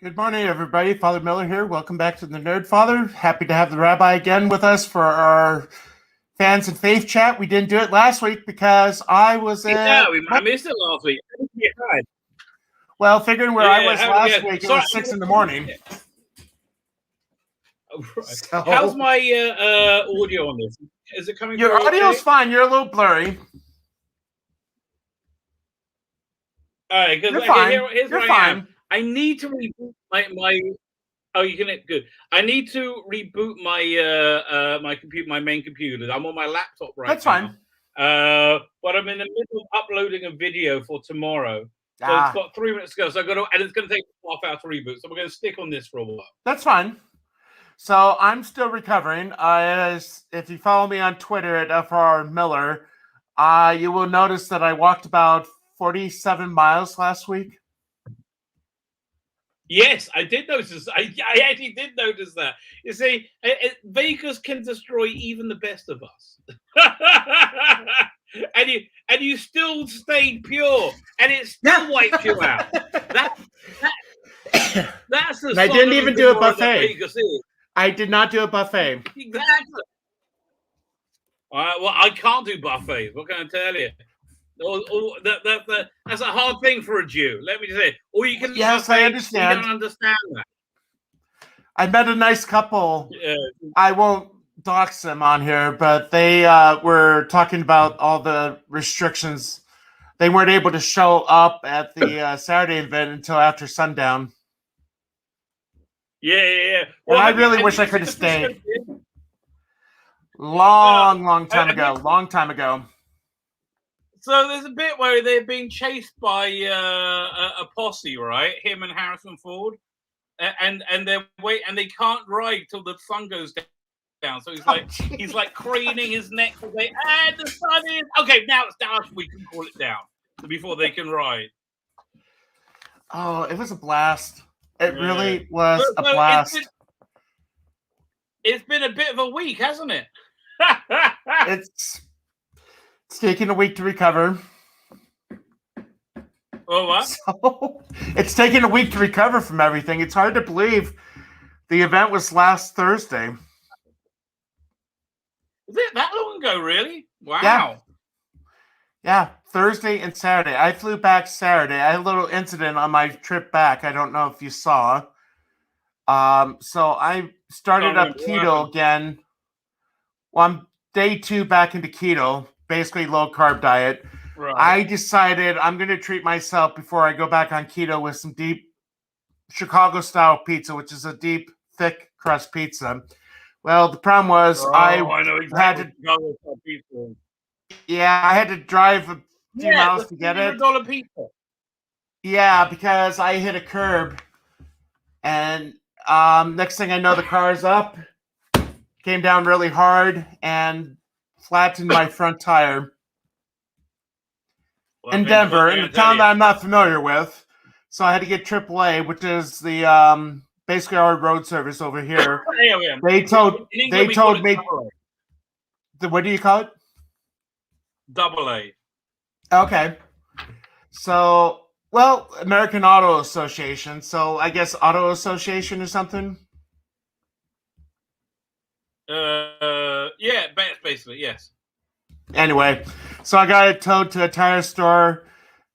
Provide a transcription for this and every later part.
Good morning, everybody. Father Miller here. Welcome back to the Nerd Father. Happy to have the Rabbi again with us for our fans and faith chat. We didn't do it last week because I was I missed it last week. Well, figuring where I was last week, Sorry, it was 6 in the morning. Oh, right. So, how's my audio on this? Is it coming? Your audio's fine. You're a little blurry. All right, because here's what I am. I need to reboot my. Oh, you can good. I need to reboot my my computer, my main computer. I'm on my laptop right now. That's fine. But I'm in the middle of uploading a video for tomorrow. So it's got 3 minutes to go. So and it's going to take a half hour to reboot. So we're going to stick on this for a while. That's fine. So I'm still recovering. If you follow me on Twitter at FR Miller, you will notice that I walked about 47 miles last week. Yes, I did notice. I actually did notice that. You see, Vegas can destroy even the best of us, and you still stayed pure, and it still wiped you out. That's the. I didn't even do a buffet. I did not do a buffet. Exactly. Well, I can't do buffets. What can I tell you? That's a hard thing for a Jew. Let me say. Or you can. Yes, I understand. You don't understand that. I met a nice couple. Yeah. I won't dox them on here, but they were talking about all the restrictions. They weren't able to show up at the Saturday event until after sundown. Yeah. Well, I really wish I could have stayed. Long time ago. So there's a bit where they're being chased by a posse, right? Him and Harrison Ford, and they can't ride till the sun goes down. So he's like craning his neck to say, "And the sun is okay. Now it's down. We can call it down before they can ride." Oh, it was a blast. It really was a blast. It's been a bit of a week, hasn't it? It's taking a week to recover. Oh, what? So, it's taking a week to recover from everything. It's hard to believe the event was last Thursday. Is it that long ago, really? Wow. Yeah, Thursday and Saturday. I flew back Saturday. I had a little incident on my trip back. I don't know if you saw. So I started up keto again. Well, I'm day 2 back into keto, basically low-carb diet. Right. I decided I'm going to treat myself before I go back on keto with some deep Chicago-style pizza, which is a deep, thick crust pizza. Well, the problem was I know exactly I had to drive a few miles to get it. $100 pizza. Yeah, because I hit a curb, and next thing I know, the car's up, came down really hard, and flattened my front tire in Denver, in a town that I'm not familiar with. So I had to get AAA, which is the basically our road service over here. They told me. What do you call it? AA. Okay. So, well, American Auto Association. So I guess Auto Association or something. Yeah, basically, yes. Anyway, so I got it towed to a tire store.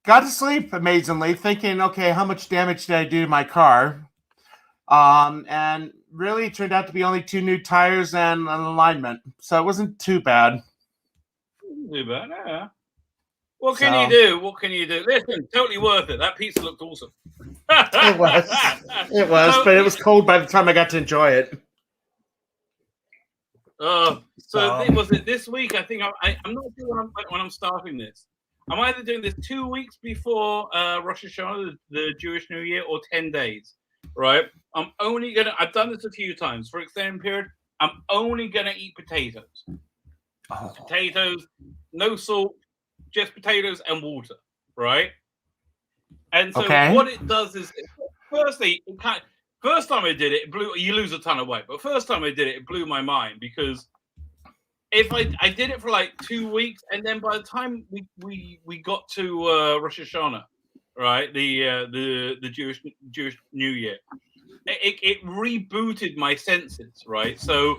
Got to sleep amazingly, thinking, okay, how much damage did I do to my car? And really turned out to be only 2 new tires and an alignment, so it wasn't too bad. Too bad, yeah. What can you do? What can you do? Listen, totally worth it. That pizza looked awesome. It was, but it was cold by the time I got to enjoy it. Was it this week? I think I'm not sure when I'm starting this. I'm either doing this 2 weeks before Rosh Hashanah, the Jewish New Year, or 10 days. Right? I've done this a few times for extended period. I'm only gonna eat potatoes. Oh. Potatoes, no salt, just potatoes and water. Right? And so what it does is, firstly, first time I did it, you lose a ton of weight. But first time I did it blew my mind, because if I did it for like 2 weeks, and then by the time we got to Rosh Hashanah, right? The Jewish New Year. It rebooted my senses, right? So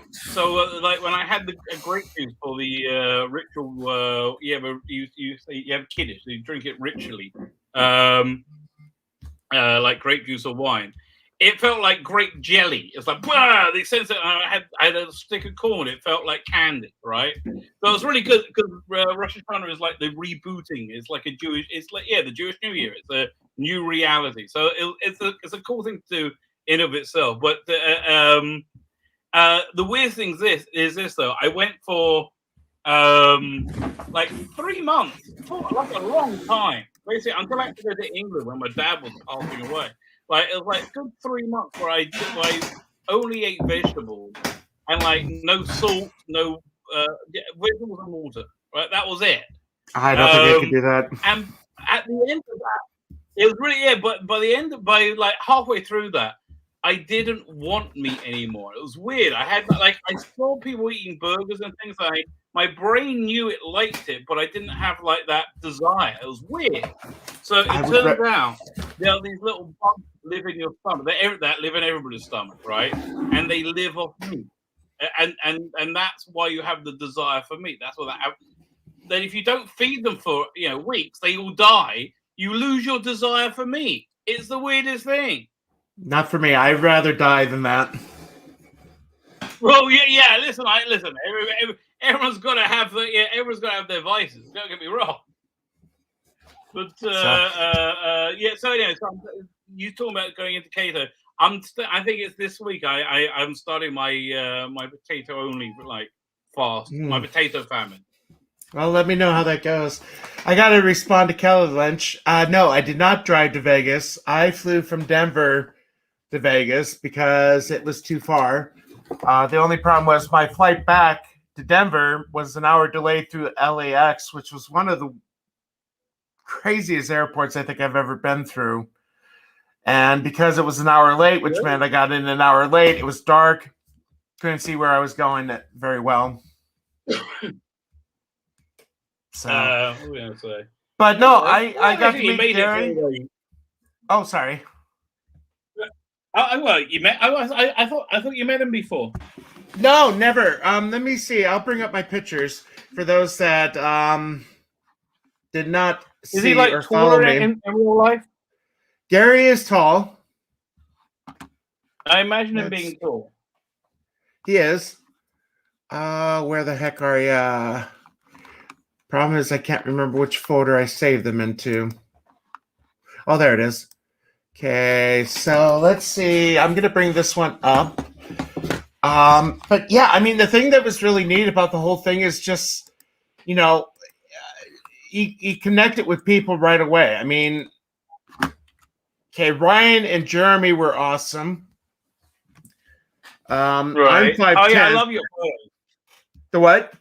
like when I had the grape juice for the ritual, you have kiddush, so you drink it ritually, like grape juice or wine. It felt like grape jelly. It's like, bah! The sense that I had a stick of corn. It felt like candy, right? So it was really good because Rosh Hashanah is like the rebooting. It's like the Jewish New Year. It's a new reality. So it's a cool thing to do in of itself. But the weird thing is this though. I went for like 3 months, for like a long time, basically until I had to go to England when my dad was passing away. Like it was like a good 3 months where I only ate vegetables and like no salt, no vegetables and water. Right, that was it. I don't think I could do that. And at the end of that, it was really But by like halfway through that, I didn't want meat anymore. It was weird. I saw people eating burgers and things. My brain knew it liked it, but I didn't have like that desire. It was weird. So it turns out there are these little bugs live in your stomach. That live in everybody's stomach, right? And they live off meat. And that's why you have the desire for meat. That's what then if you don't feed them for weeks, they all die. You lose your desire for meat. It's the weirdest thing. Not for me. I'd rather die than that. Well, yeah. Listen. Everyone's got to have everyone's got to have their vices. Don't get me wrong. But yeah. So anyway, you talking about going into keto? I think it's this week. I'm starting my my potato only fast. My potato famine. Well, let me know how that goes. I got to respond to Kelly Lynch. No, I did not drive to Vegas. I flew from Denver to Vegas because it was too far. The only problem was my flight back to Denver was an hour delayed through LAX, which was one of the craziest airports I think I've ever been through. And because it was an hour late, which meant I got in an hour late, it was dark. Couldn't see where I was going very well. So, what were we gonna say? But no, I got to meet Gary. Oh, sorry. I thought you met him before. No, never. Let me see. I'll bring up my pictures for those that did not see. Is he like or follow me in real life? Gary is tall. I imagine him being tall. He is. Where the heck are you? Problem is I can't remember which folder I saved them into. Oh, there it is. Okay, so let's see. I'm going to bring this one up. But yeah, I mean, the thing that was really neat about the whole thing is just, you connect it with people right away. I mean, okay, Ryan and Jeremy were awesome. Right. I'm 5'10". Oh yeah, I love your photos. The what?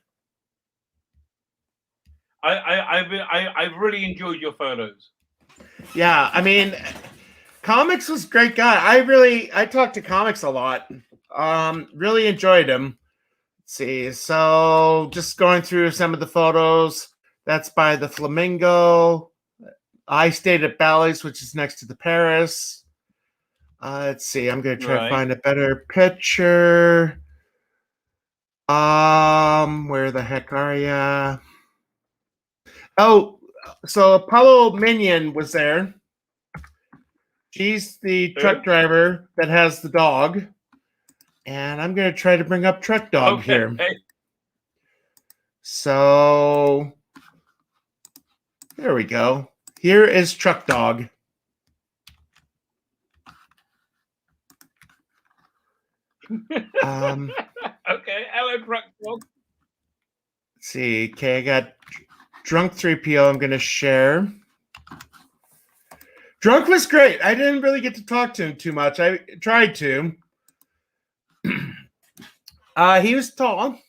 I've really enjoyed your photos. Yeah, I mean, Comics was a great guy. I talked to Comics a lot. Really enjoyed him. Let's see. So just going through some of the photos. That's by the Flamingo. I stayed at Bally's, which is next to the Paris. Let's see. I'm going to try to find a better picture. Where the heck are ya? Oh, so Apollo Minion was there. She's the truck driver that has the dog. And I'm going to try to bring up Truck Dog here. So there we go. Here is Truck Dog. Okay, hello, Truck Dog. Let's see. Okay, I got Drunk 3PO I'm going to share. Drunk was great. I didn't really get to talk to him too much. I tried to. He was tall.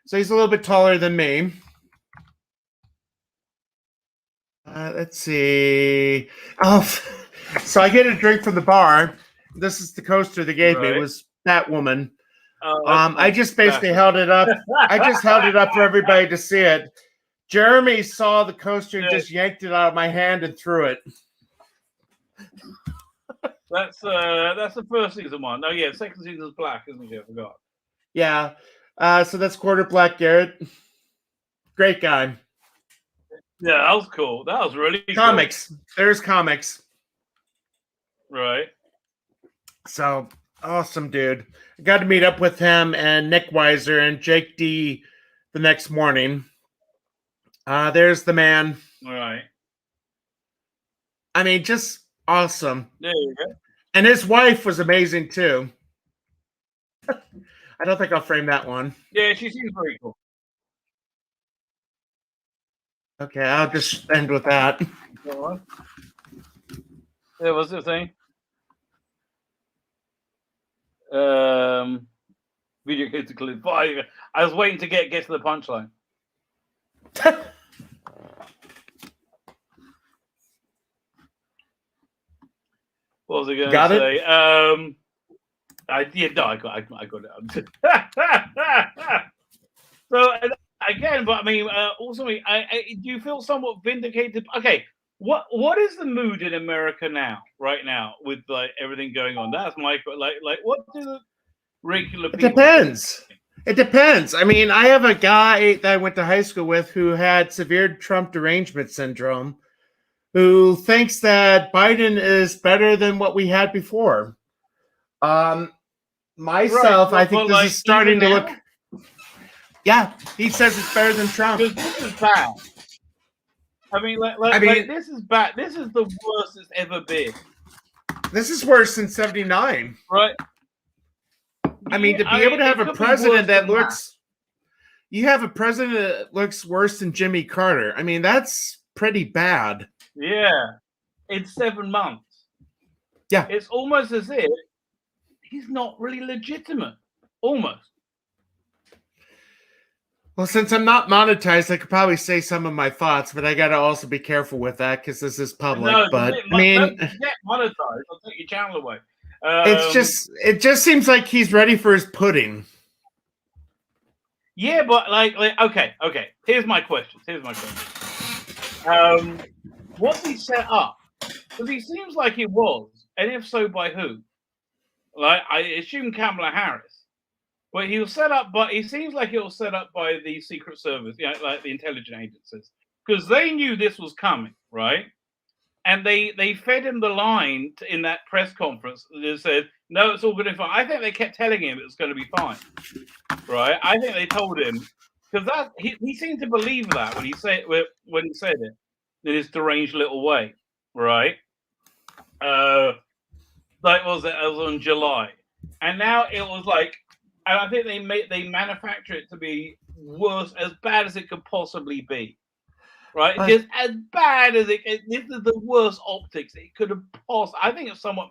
So he's a little bit taller than me. Let's see. Oh, so I get a drink from the bar. This is the coaster they gave me. It was that woman. I just basically held it up. I just held it up for everybody to see it. Jeremy saw the coaster and just yanked it out of my hand and threw it. That's the first season one. Oh yeah, second season is black, isn't it? I forgot. Yeah. So that's Quarter Black Garrett. Great guy. Yeah, that was cool. That was really comics. Cool. There's comics. Right. So awesome, dude. I got to meet up with him and Nick Weiser and Jake D the next morning. There's the man. All right. I mean, just awesome. There you go. And his wife was amazing too. I don't think I'll frame that one. Yeah, she seems very cool. Okay, I'll just end with that. Yeah, what's the thing? Video games to clip 5. I was waiting to get to the punchline. What was I going to say? I got it. So again, but I mean, also, do you feel somewhat vindicated? Okay, what is the mood in America right now, with like everything going on? That's my like. What do the regular people? It depends. I mean, I have a guy that I went to high school with who had severe Trump derangement syndrome, who thinks that Biden is better than what we had before. Myself, right, I think this is starting to look. Yeah, he says it's better than Trump. This is bad. I mean, this is bad. This is the worst it's ever been. This is worse than 79. Right. I mean, to be able to have a president that looks. You have a president that looks worse than Jimmy Carter. I mean, that's pretty bad. Yeah. In 7 months. Yeah. It's almost as if he's not really legitimate. Almost. Well, since I'm not monetized, I could probably say some of my thoughts, but I got to also be careful with that because this is public. No, but I mean, get monetized. I'll take your channel away. It just seems like he's ready for his pudding. Yeah, but like okay. Here's my question. What's he set up? Because he seems like he was, and if so, by who? Like I assume Kamala Harris. But he was set up, but he seems like it was set up by the Secret Service, like the intelligence agencies, because they knew this was coming, right? And they fed him the line in that press conference. They said, "No, it's all good and fine." I think they kept telling him it was going to be fine, right? I think they told him because he seemed to believe that when he said it in his deranged little way, right? Like was it? It was on July, and now it was like. And I think they manufacture it to be worse, as bad as it could possibly be, right? Just as bad as this is the worst optics it could have possibly. I think it's somewhat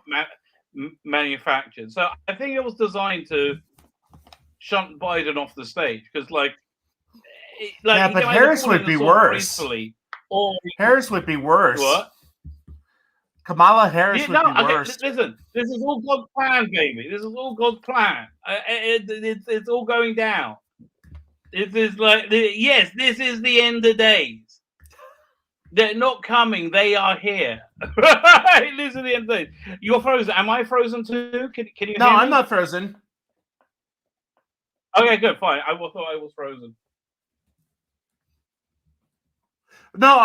manufactured. So I think it was designed to shunt Biden off the stage because, yeah, but Harris would be worse. Harris would be worse. What? Kamala Harris would be worse. Listen, this is all God's plan, baby. This is all God's plan. It's all going down. It is yes, this is the end of days. They're not coming. They are here. This is the end of days. You're frozen. Am I frozen too? Can you? No, hear me? I'm not frozen. Okay, good, fine. I thought I was frozen. No,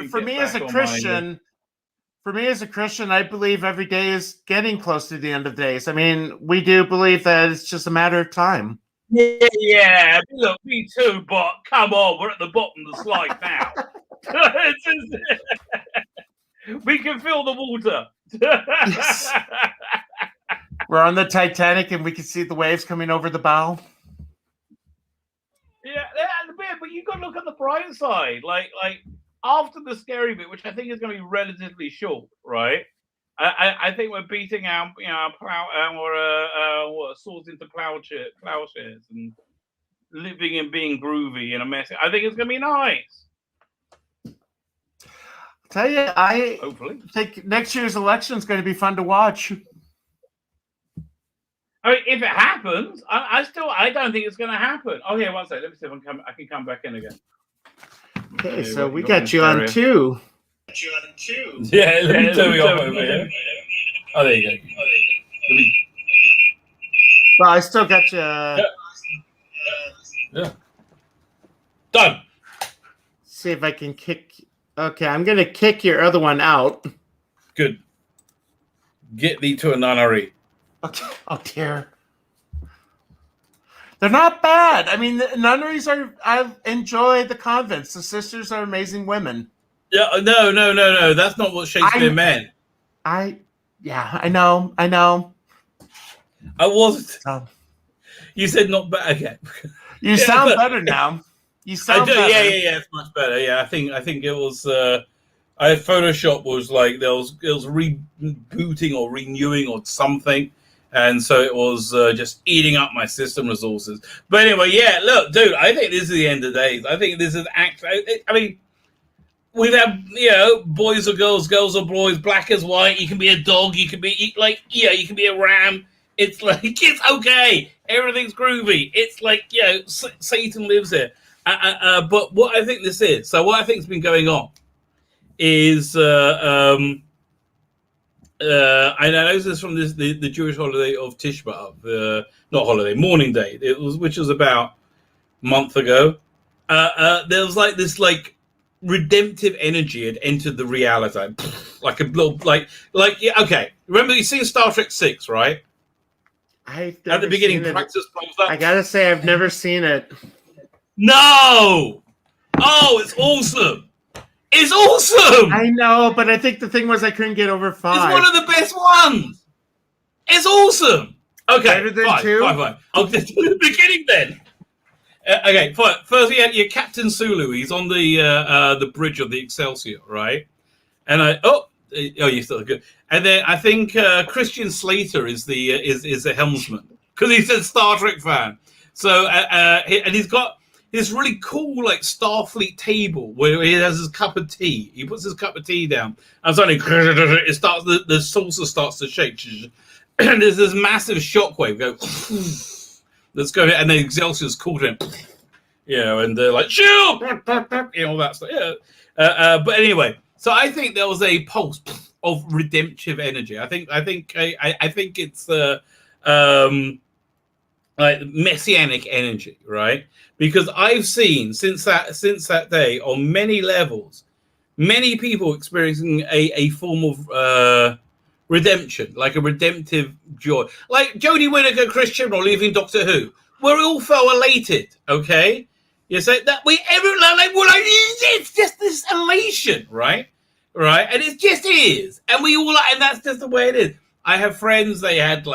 for me as a Christian. For me as a Christian, I believe every day is getting close to the end of days. I mean, we do believe that it's just a matter of time. Yeah. Look, me too, but come on, we're at the bottom of the slide now. We can feel the water. Yes. We're on the Titanic and we can see the waves coming over the bow. Yeah, but you got to look at the bright side. Like after the scary bit, which I think is going to be relatively short, right? I think we're beating our swords into plowshares and living and being groovy in a mess. I think it's going to be nice. I'll tell you, I hopefully think next year's election is going to be fun to watch. I mean, if it happens, I don't think it's going to happen. Oh yeah, one second. Let me see if I can come back in again. Okay, so we got you on 2. You on too. Yeah, let me turn me off over here. Oh, there you go. Well, I still got you. Yeah. Done. See if I can kick. Okay, I'm going to kick your other one out. Good. Get thee to a nunnery. Okay. Oh, dear. They're not bad. I mean, the nunneries are. I enjoy the convents. The sisters are amazing women. Yeah, no. That's not what Shakespeare meant. Yeah, I know. I wasn't. Oh. You said not bad. Okay. You sound better now. You sound better. Yeah. It's much better. Yeah, I think it was. Photoshop was like there was rebooting or renewing or something, and so it was just eating up my system resources. But anyway, yeah. Look, dude, I think this is the end of days. I think this is actually. I mean, we've had boys or girls, girls or boys, black as white. You can be a dog. You can be you can be a ram. It's like it's okay. Everything's groovy. It's like Satan lives here. But what I think this is, so what I think has been going on is I know this from the Jewish holiday of Tisha B'Av, not holiday, mourning day. Which was about a month ago. There was like this redemptive energy had entered the reality, like a little okay. Remember you seen Star Trek 6, right? At the beginning, Praxis blows up. I gotta say, I've never seen it. No! Oh, it's awesome! It's awesome! I know, but I think the thing was I couldn't get over 5. It's one of the best ones! It's awesome! Okay, better than 2? Fine. I'll get to the beginning then. Okay, fine. First, you had your Captain Sulu. He's on the bridge of the Excelsior, right? And you're still good. And then I think Christian Slater is the helmsman because he's a Star Trek fan. So and he's got this really cool Starfleet table where he has his cup of tea. He puts his cup of tea down, and suddenly it starts. The saucer starts to shake, and there's this massive shockwave go. Let's go, and then Excelsior's called him. And they're like, "Shield!" All that stuff. Yeah. But anyway, so I think there was a pulse of redemptive energy. I think it's messianic energy, right? Because I've seen since that day on many levels, many people experiencing a form of redemption, like a redemptive joy, like Jodie Whittaker, Chris Chibnall leaving Doctor Who. We all felt elated, okay? You say that it's just this elation, right? And it just is, and we all and that's just the way it is. I have friends, they had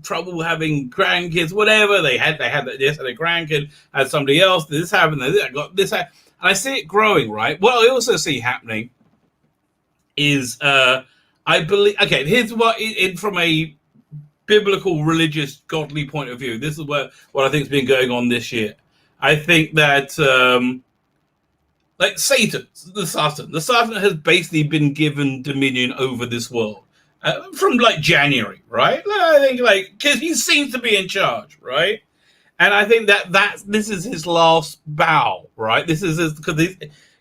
trouble having grandkids, whatever. They had this, had a grandkid, had somebody else, this happened, I got this happened. And I see it growing, right? What I also see happening is I believe, okay, here's what from a biblical, religious, godly point of view, this is what I think has been going on this year. I think that Satan, the Satan has basically been given dominion over this world. From January, right? I think because he seems to be in charge, right? And I think that this is his last bow, right? This is because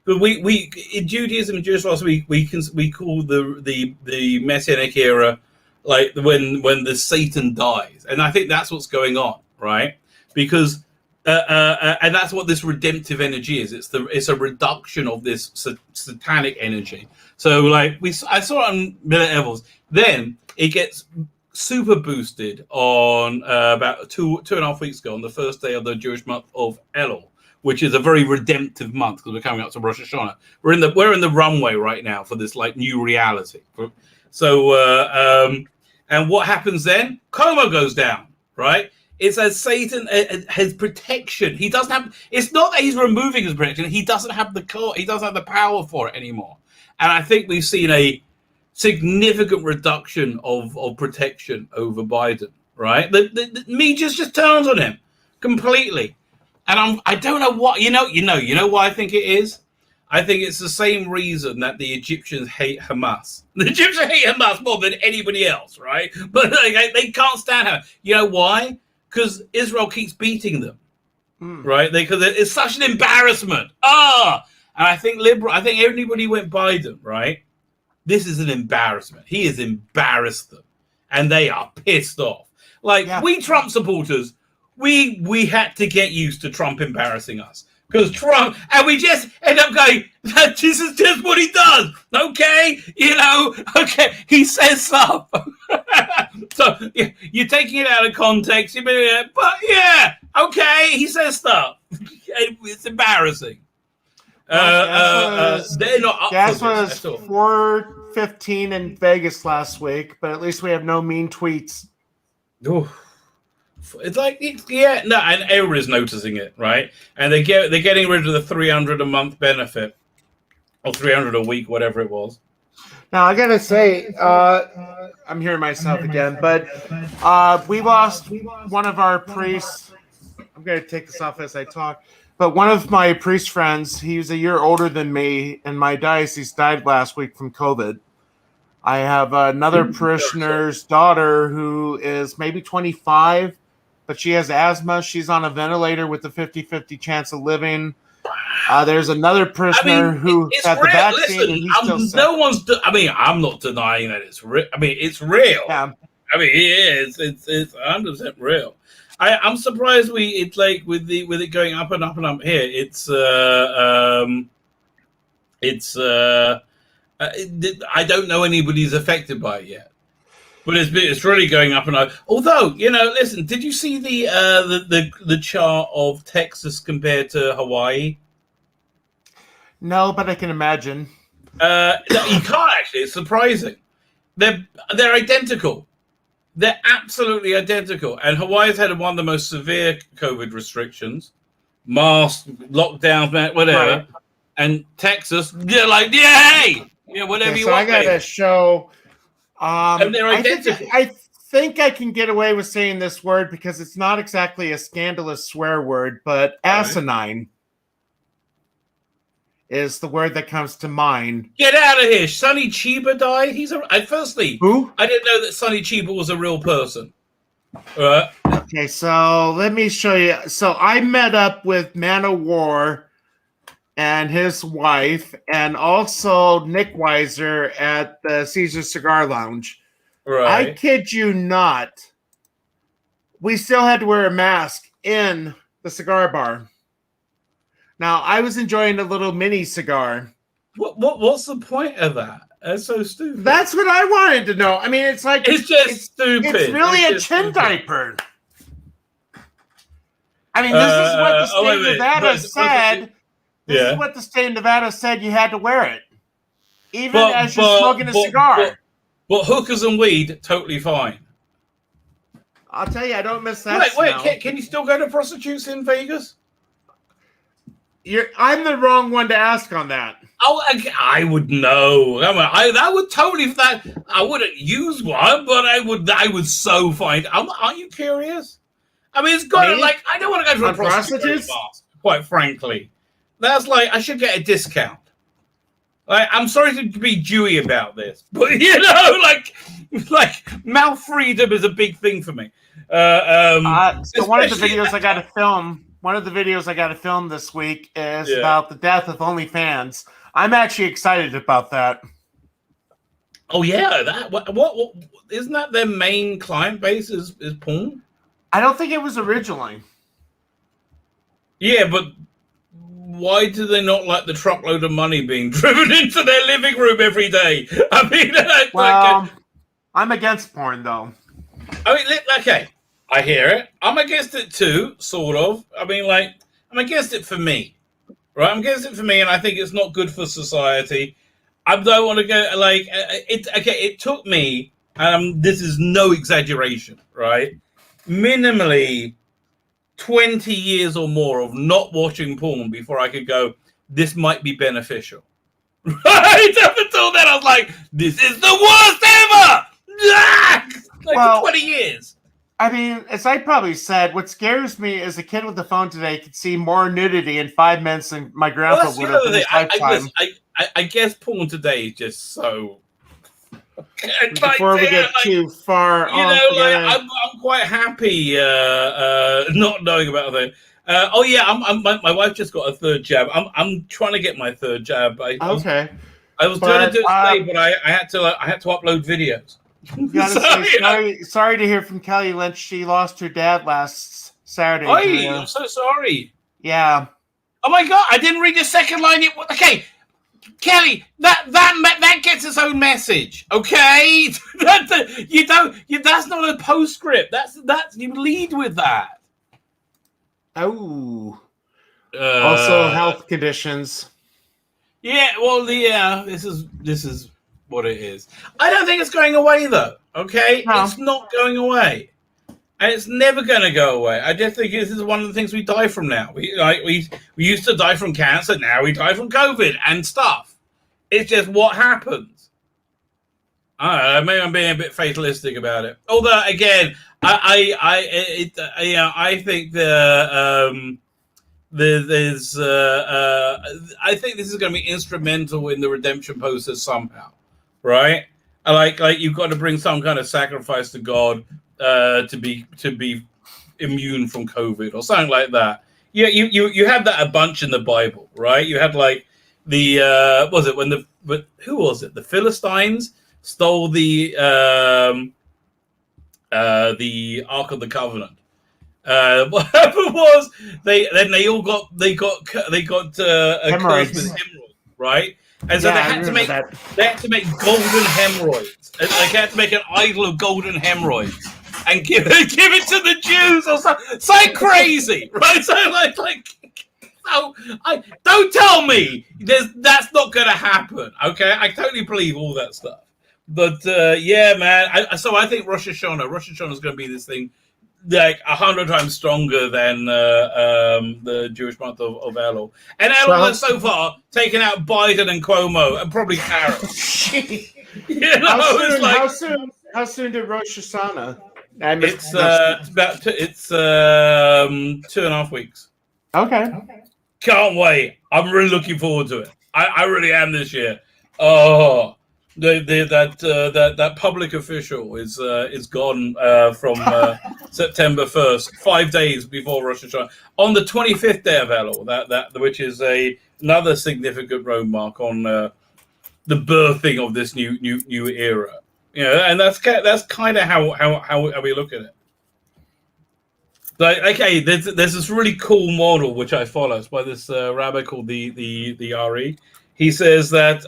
we in Judaism and Jewish philosophy we call the Messianic era when the Satan dies, and I think that's what's going on, right? Because and that's what this redemptive energy is. It's a reduction of this satanic energy. So I saw it on Miller Evans. Then it gets super boosted on about two and a half weeks ago on the first day of the Jewish month of Elul, which is a very redemptive month because we're coming up to Rosh Hashanah. We're in the runway right now for this new reality. So and what happens then? Coma goes down, right? It's as Satan his protection. He doesn't have. It's not that he's removing his protection. He doesn't have the power for it anymore. And I think we've seen a significant reduction of protection over Biden, right? The media just turns on him completely. And I don't know what, you know why I think it is? I think it's the same reason that the Egyptians hate Hamas. The Egyptians hate Hamas more than anybody else, right? But they can't stand Hamas. You know why? Because Israel keeps beating them, right? Because it's such an embarrassment. And I think everybody went Biden, right? This is an embarrassment. He has embarrassed them, and they are pissed off. Like we Trump supporters, we had to get used to Trump embarrassing us because Trump, and we just end up going, this is just what he does. Okay, okay, he says stuff. So you're taking it out of context. But yeah, okay, he says stuff. It's embarrassing. They're not up gas for was this at all. 415 in Vegas last week, but at least we have no mean tweets. Ooh. It's like, and everybody's noticing it, right? And they're getting rid of the 300 a month benefit, or 300 a week, whatever it was. Now I gotta say, I'm hearing myself again, but we lost one of our priests. I'm gonna take this off as I talk. But one of my priest friends, he was a year older than me, and my diocese died last week from COVID. I have another parishioner's daughter who is maybe 25, but she has asthma. She's on a ventilator with a 50-50 chance of living. There's another parishioner who had the vaccine. Listen, and he's still sick. I'm not denying that it's real. I mean, it's real. Yeah. I mean, it is. It's 100% real. I'm surprised it's like with it going up and up and up here. I don't know anybody's affected by it yet, but it's really going up and up. Although, listen, did you see the chart of Texas compared to Hawaii? No, but I can imagine. No, you can't actually. It's surprising. They're identical. They're absolutely identical. And Hawaii's had one of the most severe COVID restrictions, masks, lockdowns, whatever. Right. And Texas, they're like, whatever you want. I got to show. And they're identical. I think I can get away with saying this word because it's not exactly a scandalous swear word, but asinine is the word that comes to mind. Get out of here. Sonny Chiba died. Firstly, who? I didn't know that Sonny Chiba was a real person. Right. Okay, so let me show you. So I met up with Man of War and his wife, and also Nick Weiser at the Caesar Cigar Lounge. Right. I kid you not. We still had to wear a mask in the cigar bar. Now, I was enjoying a little mini cigar. What's the point of that? That's so stupid. That's what I wanted to know. I mean, it's like... It's just stupid. It's really a chin diaper. I mean, this is what the state of Nevada said. This is what the state of Nevada said you had to wear it. Even as you're smoking a cigar. But hookers and weed, totally fine. I'll tell you, I don't miss that smell. Wait, can you still go to prostitutes in Vegas? I'm the wrong one to ask on that. Oh, I would know. I would totally. I wouldn't use one, but I would so find. Aren't you curious? I mean, it's got to I don't want to go to a prostitute mask, quite frankly. That's like I should get a discount. I'm sorry to be Jewy about this, but like mouth freedom is a big thing for me. So one of the videos I got to film. One of the videos I got to film this week is about the death of OnlyFans. I'm actually excited about that. Oh yeah, that what isn't that their main client base is porn? I don't think it was originally. Yeah, but why do they not like the truckload of money being driven into their living room every day? I mean, I'm against porn though. I mean, okay. I hear it. I'm against it too, sort of. I mean, I'm against it for me, right? I'm against it for me, and I think it's not good for society. I don't want to go it took me, this is no exaggeration, right? Minimally 20 years or more of not watching porn before I could go, this might be beneficial. Right? Up until then, I was like, this is the worst ever! For 20 years. I mean, as I probably said, what scares me is a kid with a phone today could see more nudity in 5 minutes than my grandpa would have in his lifetime. I guess porn today is just so... Before we get too far I'm quite happy not knowing about that. Oh yeah, my wife just got a third jab. I'm trying to get my third jab. Okay. I was going to do it today, but I had to upload videos. Gotta say, sorry to hear from Kelly Lynch. She lost her dad last Saturday. I'm so sorry. Yeah. Oh my God, I didn't read the second line. Okay, Kelly, that gets its own message. Okay, that's not a postscript. That's you lead with that. Oh. Also, health conditions. Yeah, well, this is what it is. I don't think it's going away though. Okay, no. It's not going away, and it's never going to go away. I just think this is one of the things we die from now. We used to die from cancer. Now we die from COVID and stuff. It's just what happens. I don't know, maybe I'm being a bit fatalistic about it. Although, again, I think I think this is going to be instrumental in the redemption process somehow, right? Like you've got to bring some kind of sacrifice to God to be immune from COVID or something like that. Yeah, you had that a bunch in the Bible, right? You had like the who was it? The Philistines stole the Ark of the Covenant. What happened was they got a curse with hemorrhoids, right? And so they had to make golden hemorrhoids. And they had to make an idol of golden hemorrhoids and give it to the Jews or something crazy, right? So don't tell me that's not going to happen. Okay, I totally believe all that stuff, but yeah, man. So I think Rosh Hashanah is going to be this thing like 100 times stronger than the Jewish month of Elul. And Elul has so far taken out Biden and Cuomo and probably Harris. How soon did Rosh Hashanah? It's about 2.5 weeks. Okay. Can't wait. I'm really looking forward to it. I really am this year. Oh, that public official is gone from September 1st, 5 days before Rosh Hashanah, on the 25th day of Elul, which is another significant road mark on the birthing of this new era. You know, and that's kind of how we look at it. Like, okay, there's this really cool model which I follow. It's by this rabbi called the RE. He says that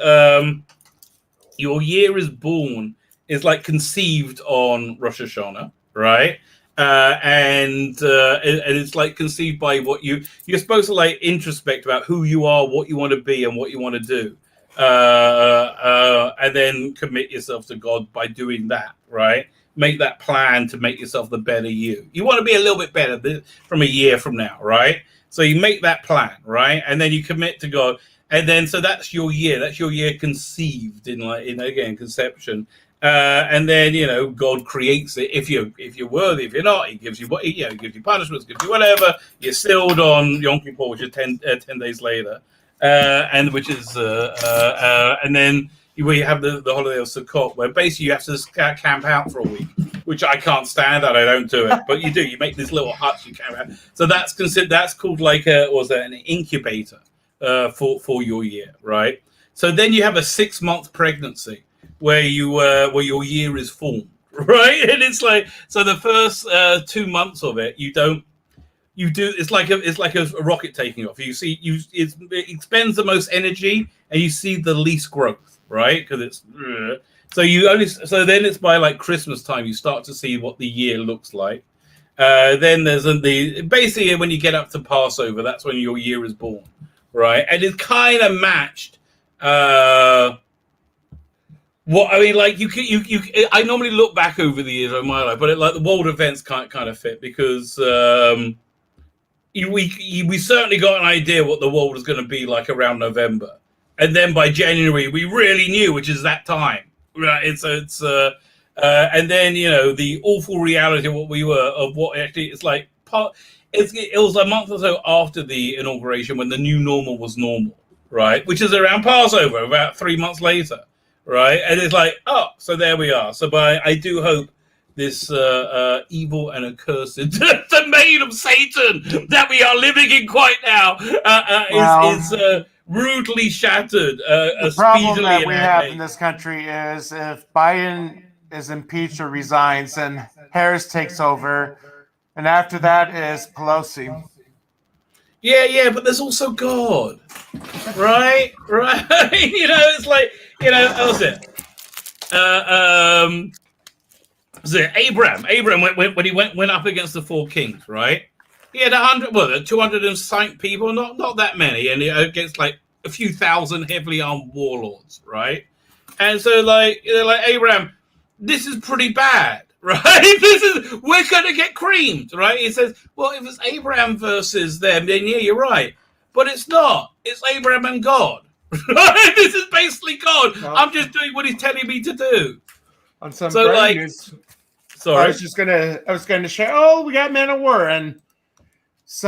your year is born is like conceived on Rosh Hashanah, right? And it's like conceived by what you're supposed to like introspect about who you are, what you want to be, and what you want to do, and then commit yourself to God by doing that, right? Make that plan to make yourself the better you. You want to be a little bit better from a year from now, right? So you make that plan, right? And then you commit to God. And then, so that's your year. That's your year conceived in again, conception. And then, God creates it. If you're worthy, if you're not, He gives you He gives you punishments, gives you whatever. You're sealed on Yom Kippur, which is 10 days later, and which is and then we have the holiday of Sukkot, where basically you have to camp out for a week, which I can't stand that. I don't do it, but you do. You make these little huts, you camp out. So that's called like an incubator for your year, right? So then you have a 6-month pregnancy where where your year is formed, right? And it's like, so the first 2 months of it, it's like a rocket taking off. It expends the most energy and you see the least growth, right? Because it's so then it's by like Christmas time you start to see what the year looks like. Then there's basically when you get up to Passover, that's when your year is born, right? And it's kind of matched. I normally look back over the years of my life, but the world events kind of fit because we certainly got an idea what the world was going to be like around November, and then by January we really knew, which is that time, right? And then the awful reality of what actually it's like. It was a month or so after the inauguration when the new normal was normal, right? Which is around Passover, about 3 months later. Right, and it's like, oh, so there we are. So, I do hope this evil and accursed domain of Satan that we are living in quite now is rudely shattered. The problem that we have in this country is if Biden is impeached or resigns, then Harris takes over, and after that is Pelosi. Yeah, but there's also God, right? It's like, how's it? Abraham when he went up against the four kings, right? He had 200 and something people, not that many, and against like a few thousand heavily armed warlords, right? And so like Abraham, this is pretty bad, right? We're gonna get creamed, right? He says, well, if it's Abraham versus them, then yeah, you're right, but it's not. It's Abraham and God. Right? This is basically God. Well, I'm just doing what he's telling me to do. On some news, sorry, I was going to share. Oh, we got Man of War, and so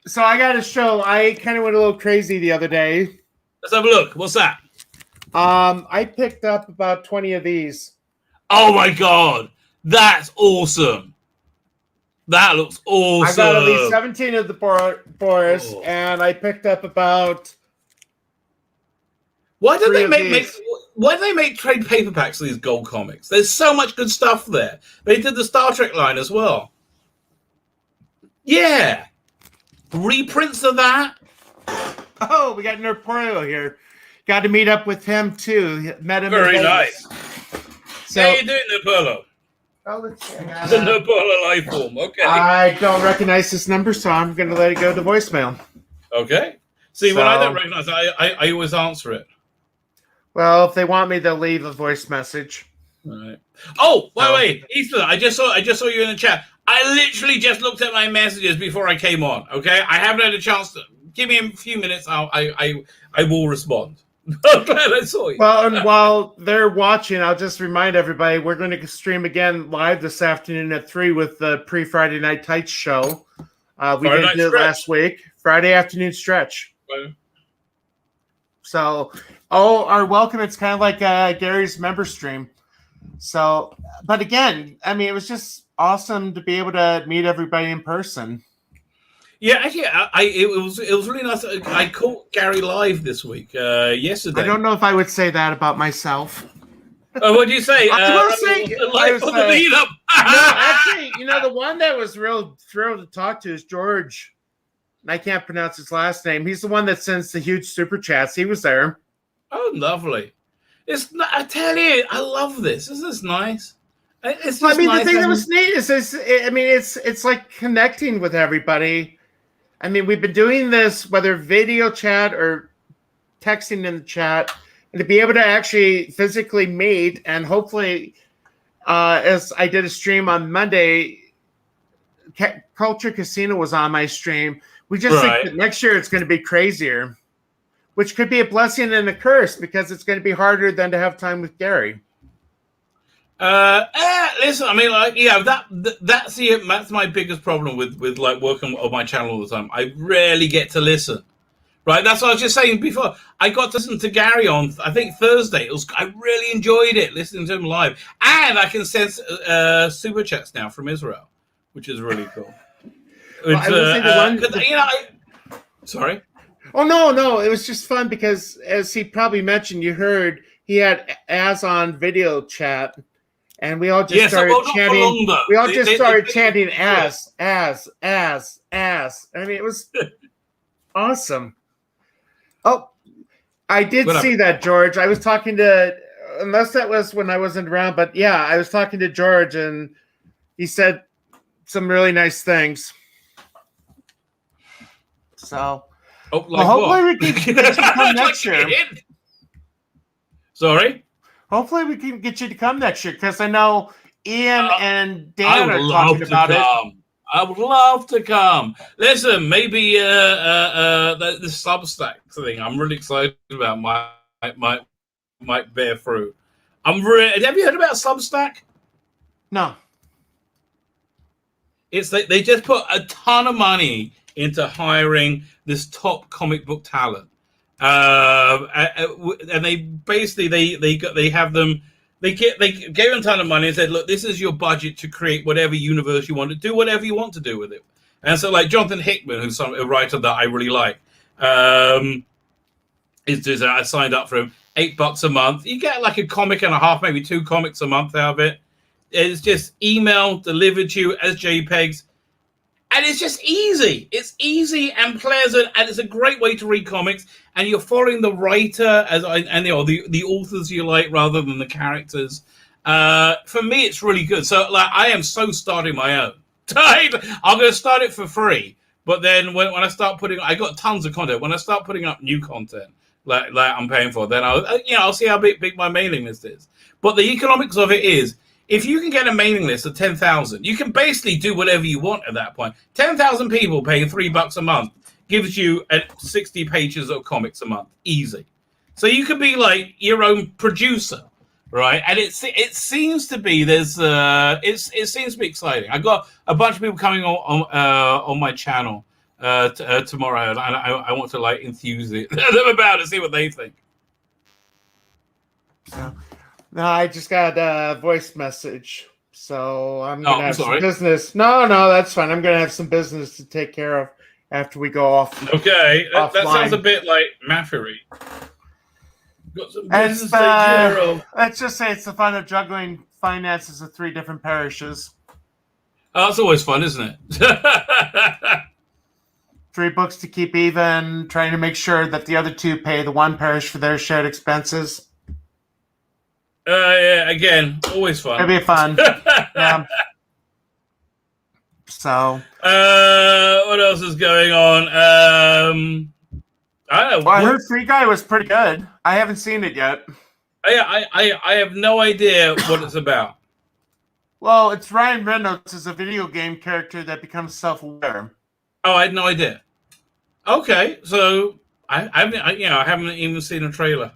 so I got to show. I kind of went a little crazy the other day. Let's have a look. What's that? I picked up about 20 of these. Oh my God, that's awesome! That looks awesome. I got at least 17 of the Boris, and I picked up about. Why do they make trade paperbacks of these gold comics? There's so much good stuff there. They did the Star Trek line as well. Yeah, reprints of that. Oh, we got Nerporio here. Got to meet up with him too. Met him. Very nice. So, how you doing, Nerpolo? Oh, let's see. The Nerpolo life form. Okay. I don't recognize this number, so I'm going to let it go to voicemail. Okay. See, when I don't recognize it, I always answer it. Well, if they want me, they'll leave a voice message. All right. Oh, wait, Easter! I just saw you in the chat. I literally just looked at my messages before I came on. Okay, I haven't had a chance to. Give me a few minutes. I will respond. I'm glad I saw you. Well, and while they're watching, I'll just remind everybody we're going to stream again live this afternoon at 3 with the pre-Friday Night Tights show. We didn't do it last week. Friday afternoon stretch. Well, so all are welcome. It's kind of like Gary's member stream. So, but again, I mean, it was just awesome to be able to meet everybody in person. Yeah, actually, it was really nice. I caught Gary live this week, yesterday. I don't know if I would say that about myself. Oh, what do you say? I was the lead up. No, actually, the one that was real thrilled to talk to is George. I can't pronounce his last name. He's the one that sends the huge super chats. He was there. Oh, lovely! I tell you, I love this. This is nice. It's nice. The thing that was neat is it's like connecting with everybody. I mean, we've been doing this whether video chat or texting in the chat, and to be able to actually physically meet, and hopefully, as I did a stream on Monday, Culture Casino was on my stream. We just think that next year it's going to be crazier, which could be a blessing and a curse because it's going to be harder than to have time with Gary. Listen, I mean, that's my biggest problem with like working on my channel all the time. I rarely get to listen. Right, that's what I was just saying before. I got to listen to Gary on, I think, Thursday. I really enjoyed it, listening to him live. And I can sense super chats now from Israel, which is really cool. Sorry? Oh, no. It was just fun because, as he probably mentioned, you heard he had Az on video chat. And we all just started chanting. We all just started chanting Az. I mean, it was awesome. Oh, I did see that, George. I was talking to, unless that was when I wasn't around, but yeah, I was talking to George, and he said some really nice things. So, hopefully we can get you to come next year. Sorry? Hopefully we can get you to come next year, because I know Ian and Dan are talking about it. I would love to come. Listen, maybe the Substack thing I'm really excited about might bear fruit. Have you heard about Substack? No. It's they just put a ton of money into hiring this top comic book talent, and they basically they have them They gave him a ton of money and said, look, this is your budget to create whatever universe you want to do, whatever you want to do with it. And so, like Jonathan Hickman, who's a writer that I really like, I signed up for him. $8 a month. You get like a comic and a half, maybe 2 comics a month out of it. It's just email delivered to you as JPEGs. And it's just easy. It's easy and pleasant, and it's a great way to read comics. And you're following the writer and the authors you like rather than the characters. For me, it's really good. So like, I am starting my own. I'm going to start it for free. But then when I start I got tons of content. When I start putting up new content, like I'm paying for, then I'll see how big my mailing list is. But the economics of it is, if you can get a mailing list of 10,000, you can basically do whatever you want at that point. 10,000 people paying $3 a month gives you 60 pages of comics a month, easy. So you could be like your own producer, right? And it seems to be it seems to be exciting. I got a bunch of people coming on my channel tomorrow, and I want to like enthuse them about it, see what they think. No, I just got a voice message, so I'm gonna have some business. No, that's fine. I'm gonna have some business to take care of after we go off. Okay, that sounds a bit like Maffery. Got some business to take care of. Let's just say it's the fun of juggling finances of 3 different parishes. Oh, that's always fun, isn't it? 3 books to keep even, trying to make sure that the other 2 pay the one parish for their shared expenses. Yeah, again, always fun. It'd be fun. Yeah. So. What else is going on? I don't know. Well, I heard Free Guy was pretty good. I haven't seen it yet. I have no idea what it's about. Well, it's Ryan Reynolds as a video game character that becomes self-aware. Oh, I had no idea. Okay, so I haven't even seen a trailer.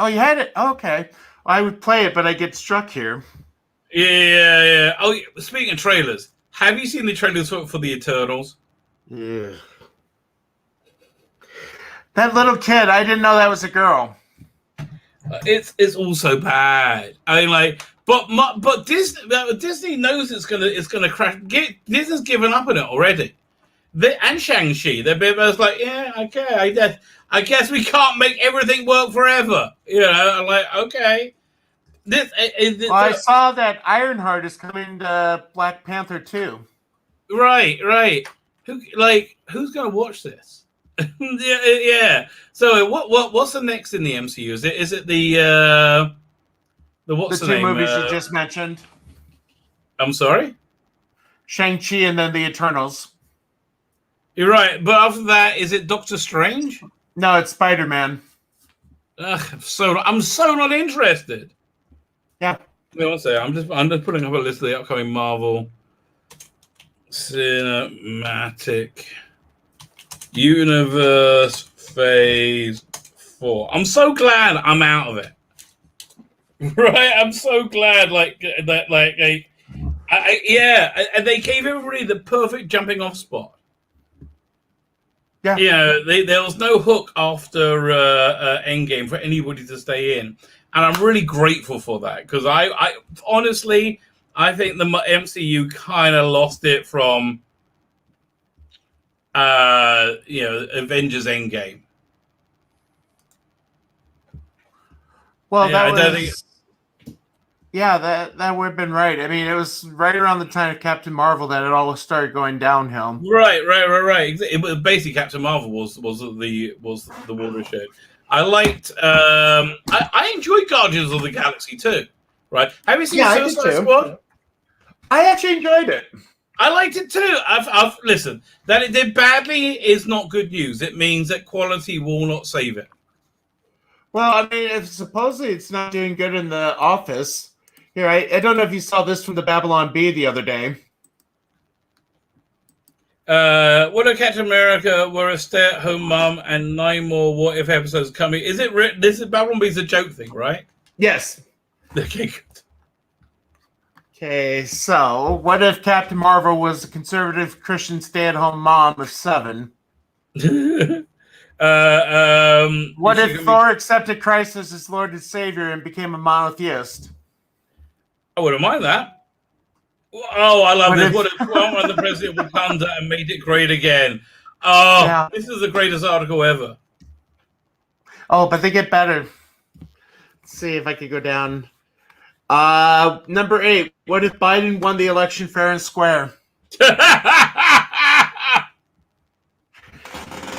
Oh, you had it? Okay. I would play it, but I get struck here. Yeah. Oh, speaking of trailers, have you seen the trailers for the Eternals? Yeah. That little kid, I didn't know that was a girl. It's also bad. I mean, like, but Disney knows it's gonna crash. Disney's given up on it already. And Shang-Chi, they're like, yeah, okay, I guess we can't make everything work forever. I'm like, okay. I saw that Ironheart is coming to Black Panther 2. Right. Who's gonna watch this? yeah. So what's the next in the MCU? Is it the what's the 2 name? movies you just mentioned? I'm sorry? Shang-Chi and then the Eternals. You're right, but after that, is it Doctor Strange? No, it's Spider-Man. I'm so not interested. Yeah. One second. I'm just putting up a list of the upcoming Marvel Cinematic Universe Phase 4. I'm so glad I'm out of it. Right? I'm so glad, and they gave everybody the perfect jumping off spot. Yeah. There was no hook after Endgame for anybody to stay in. And I'm really grateful for that, because I honestly, I think the MCU kind of lost it from, Avengers Endgame. Well, that would have been right. I mean, it was right around the time of Captain Marvel that it all started going downhill. Right. It was basically Captain Marvel was the watershed. I liked. I enjoyed Guardians of the Galaxy too. Right? Have you seen Suicide Squad? I actually enjoyed it. I liked it too. I've listen. That it did badly is not good news. It means that quality will not save it. Well, I mean, if supposedly it's not doing good in the office. Here, I don't know if you saw this from the Babylon Bee the other day. What if Captain America were a stay-at-home mom and 9 more What If episodes coming? Is it written? This is Babylon Bee's a joke thing, right? Yes. Okay, good. Okay, so what if Captain Marvel was a conservative Christian stay-at-home mom of 7? What if Thor accepted Christ as his Lord and Savior and became a monotheist? I wouldn't mind that. Oh, I love this. What if Trump the president of Wakanda and made it great again? Oh, yeah. This is the greatest article ever. Oh, but they get better. Let's see if I could go down. Number 8. What if Biden won the election fair and square?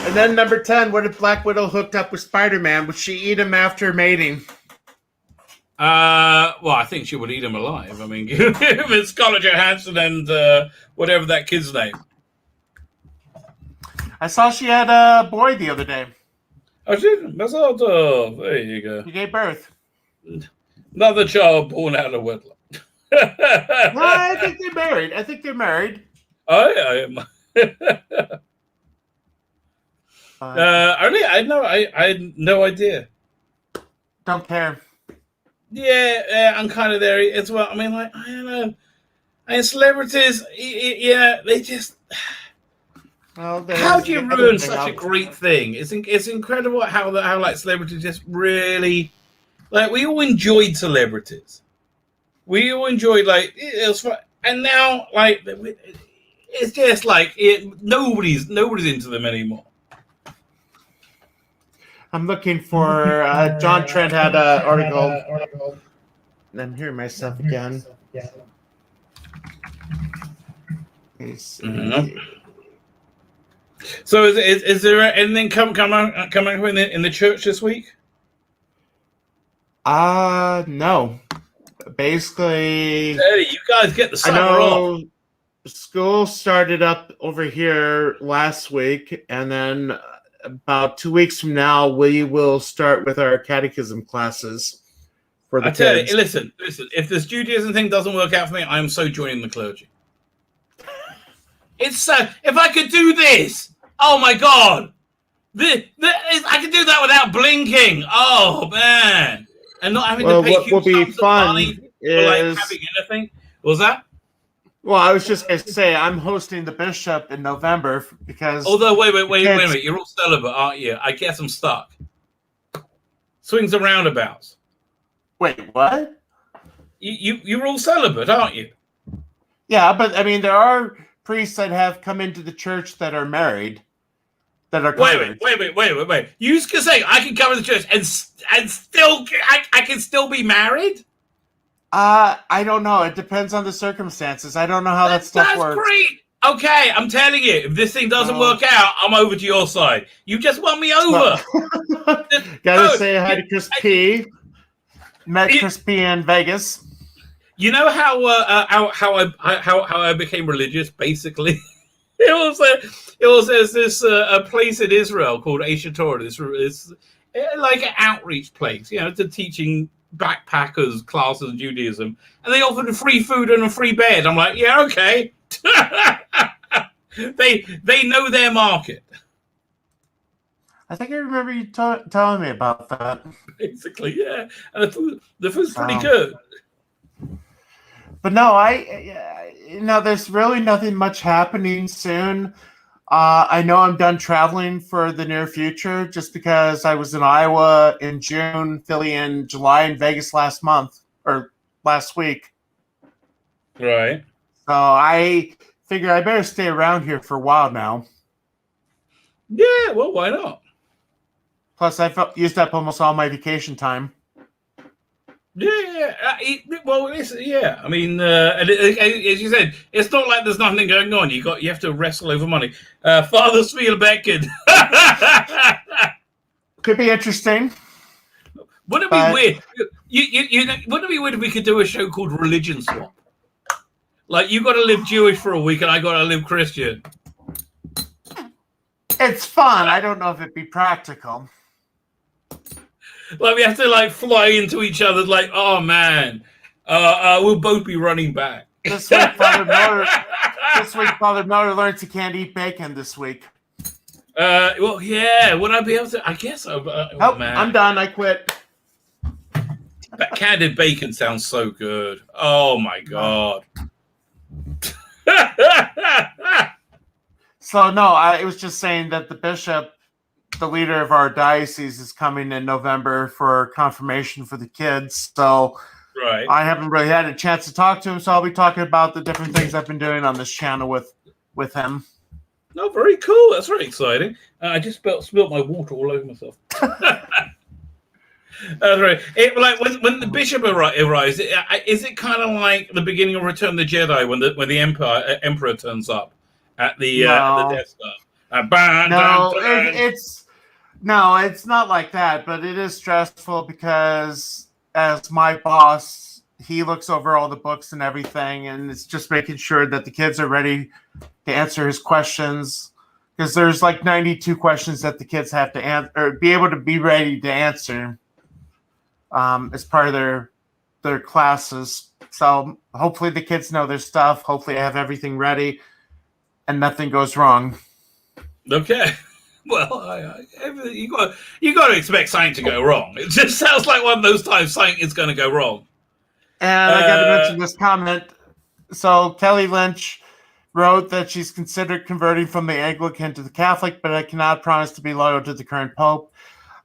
And then number 10. What if Black Widow hooked up with Spider-Man? Would she eat him after mating? Well, I think she would eat him alive. I mean, it's Scarlett Johansson and whatever that kid's name. I saw she had a boy the other day. Oh, she did? That's all. There you go. She gave birth. Another child born out of wedlock. No, I think they're married. Oh, yeah. I had no idea. Don't care. Yeah, I'm kind of there as well. I mean, like, I don't know. I mean, celebrities, yeah, they just. Well, how do you ruin such a great thing? It's incredible how like celebrities just really, like, we all enjoyed celebrities. We all enjoyed, like, it was fun. And now, like, it's just like nobody's into them anymore. I'm looking for John Trent had an article. I'm hearing myself again. Mm-hmm. So is there anything coming in the church this week? No. Basically, Eddie, you guys get the summer off. School started up over here last week, and then about 2 weeks from now, we will start with our catechism classes for the kids. Listen. If this Judaism thing doesn't work out for me, I am so joining the clergy. It's if I could do this, oh my God, I could do that without blinking. Oh man, and not having to pay huge sums of money for like having anything. What was that? Well, I was just going to say, I'm hosting the bishop in November because... Although, wait a minute. You're all celibate, aren't you? I guess I'm stuck. Swings and roundabouts. Wait, what? You're all celibate, aren't you? Yeah, but, I mean, there are priests that have come into the church that are married, that are covered. Wait. You can say, I can come to the church and still... I can still be married? I don't know. It depends on the circumstances. I don't know how that stuff works. That's great. Okay, I'm telling you, if this thing doesn't work out, I'm over to your side. You just want me over. Gotta say hi to Chris P. Met Chris P in Vegas. You know how I became religious? Basically, there's this a place in Israel called Asia Torah. This is like an outreach place, to teaching backpackers classes of Judaism, and they offered free food and a free bed. I'm like, yeah, okay. they know their market. I think I remember you telling me about that. Basically, yeah, and the food's pretty good. But no, there's really nothing much happening soon. I know I'm done traveling for the near future just because I was in Iowa in June, Philly in July, and Vegas last week. Right. So I figure I better stay around here for a while now. Yeah, well, why not? Plus, I've used up almost all my vacation time. Yeah, yeah. I mean, as you said, it's not like there's nothing going on. You have to wrestle over money. Father Spielbeck. Could be interesting. Wouldn't it be weird? Wouldn't it be weird if we could do a show called Religion Swap? Like, you got to live Jewish for a week, and I got to live Christian. It's fun. I don't know if it'd be practical. Like, we have to, fly into each other, oh, man. We'll both be running back. This week, Father Miller learns he can't eat bacon this week. Well, yeah. Would I be able to? I guess. Man. I'm done. I quit. But candied bacon sounds so good. Oh, my God. So, no, I was just saying that the bishop the leader of our diocese is coming in November for confirmation for the kids. So right. I haven't really had a chance to talk to him. So I'll be talking about the different things I've been doing on this channel with him. No, very cool. That's very exciting. I just spilled my water all over myself. That's right. Like when the bishop arrives, is it kind of like the beginning of Return of the Jedi when the emperor turns up at the Death Star? It's not like that, but it is stressful because as my boss, he looks over all the books and everything, and it's just making sure that the kids are ready to answer his questions, because there's like 92 questions that the kids have to answer or be able to be ready to answer as part of their classes. So hopefully the kids know their stuff. Hopefully I have everything ready and nothing goes wrong. Okay. Well, you got to expect something to go wrong. It just sounds like one of those times something is going to go wrong. And I got to mention this comment. So Kelly Lynch wrote that she's considered converting from the Anglican to the Catholic, but I cannot promise to be loyal to the current Pope.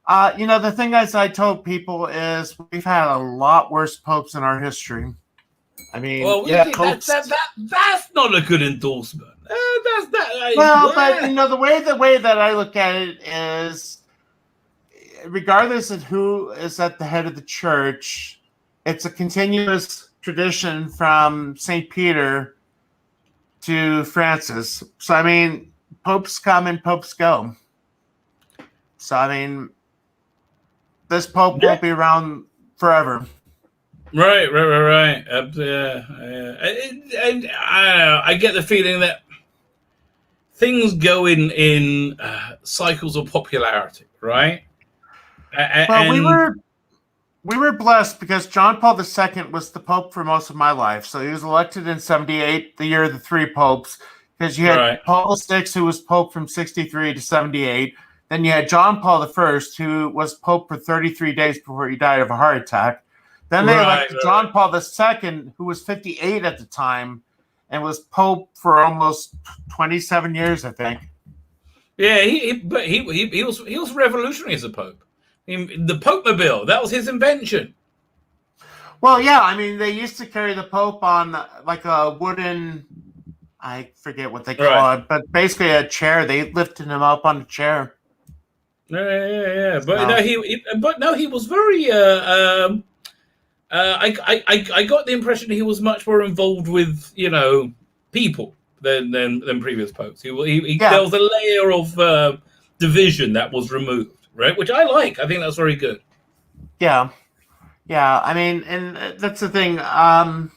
The thing I told people is we've had a lot worse popes in our history. I mean, popes. That's not a good endorsement. But the way that I look at it is, regardless of who is at the head of the church, it's a continuous tradition from St. Peter to Francis. So, I mean, popes come and popes go. So, I mean, this pope won't be around forever. Right. And I don't know. I get the feeling that things go in cycles of popularity, right? Well, we were blessed because John Paul II was the Pope for most of my life. So he was elected in 78, the year of the three popes, because you had Paul VI, who was Pope from 63 to 78. Then you had John Paul I, who was Pope for 33 days before he died of a heart attack. Then they elected John Paul II, who was 58 at the time, and was Pope for almost 27 years, I think. Yeah, he was revolutionary as a Pope. The Pope-mobile, that was his invention. Well, yeah, I mean, they used to carry the Pope on like a wooden, I forget what they call it, but basically a chair. They lifted him up on a chair. Yeah. But he was very. I got the impression he was much more involved with people than previous popes. There was a layer of division that was removed. Right, which I like. I think that's very good. Yeah. I mean, and that's the thing. Like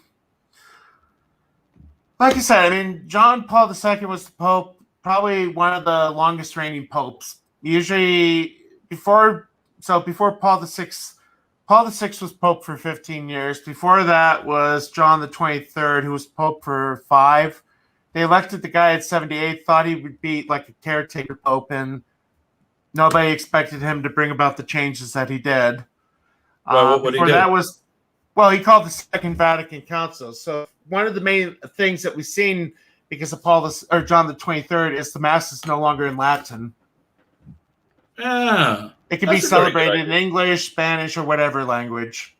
I said, I mean, John Paul II was the Pope, probably one of the longest reigning popes. Usually, before Paul VI. Paul VI was Pope for 15 years. Before that was John the 23rd, who was Pope for 5. They elected the guy at 78, thought he would be like a caretaker Pope, and nobody expected him to bring about the changes that he did. What did he do? That was, he called the Second Vatican Council. So one of the main things that we've seen because of John the 23rd is the Mass is no longer in Latin. It can be celebrated in English, Spanish, or whatever language.